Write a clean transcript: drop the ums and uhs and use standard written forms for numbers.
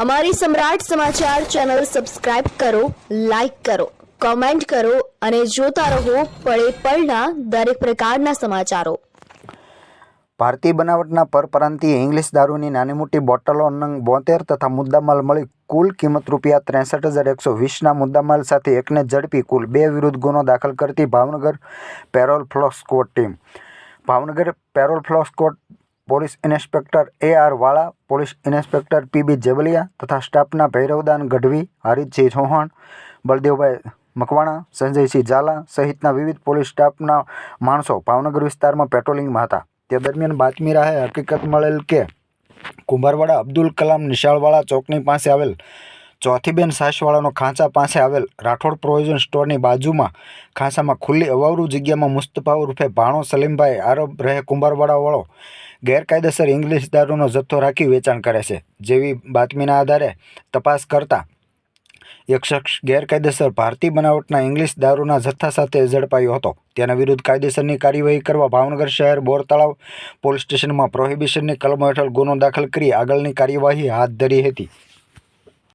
અમારી સમ્રાટ સમાચાર ચેનલ સબસ્ક્રાઇબ કરો, લાઈક કરો, કોમેન્ટ કરો અને જોતા રહો પળે પળના દરેક પ્રકારના સમાચારો। ભારતીય બનાવટના પરપ્રાંતીય ઇંગ્લિશ દારૂની નાની મોટી બોટલો નંગ 72 તથા મુદ્દામાલ મળી કુલ કિંમત ₹63,120ના મુદ્દામાલ સાથે એકને ઝડપી કુલ 2 વિરુદ્ધ ગુનો દાખલ કરતી Bhavnagar parole furlough squad team. Bhavnagar parole furlough squad police inspector AR Vala, police inspector PB Jebaliya તથા સ્ટાફના ભૈરવદાન ગઢવી, હરીતસિંહ ચૌહાણ, બળદેવભાઈ મકવાણા, સંજયસિંહ ઝાલા સહિતના વિવિધ પોલીસ સ્ટાફના માણસો ભાવનગર વિસ્તારમાં પેટ્રોલિંગમાં હતા। તે દરમિયાન બાતમી રાહે હકીકત મળેલ કે કુંભારવાડા અબ્દુલ કલામ નિશાળવાળા ચોકની પાસે આવેલ ચોથીબેન સાસવાળાનો ખાંચા પાસે આવેલ રાઠોડ પ્રોવિઝન સ્ટોરની બાજુમાં ખાંચામાં ખુલ્લી અવાવરૂ જગ્યામાં મુસ્તફા ઉર્ફે ભાણો સલીમભાઈ આરબ રહે કુંભારવાડાવાળો ગેરકાયદેસર ઇંગ્લિશ દારૂનો જથ્થો રાખી વેચાણ કરે છે। જેવી બાતમીના આધારે તપાસ કરતા એક શખ્સ ગેરકાયદેસર ભારતીય બનાવટના ઇંગ્લિશ દારૂના જથ્થા સાથે ઝડપાયો હતો। તેના વિરુદ્ધ કાયદેસરની કાર્યવાહી કરવા ભાવનગર શહેર બોર તળાવ પોલીસ સ્ટેશનમાં પ્રોહિબિશનની કલમો હેઠળ ગુનો દાખલ કરી આગળની કાર્યવાહી હાથ ધરી હતી।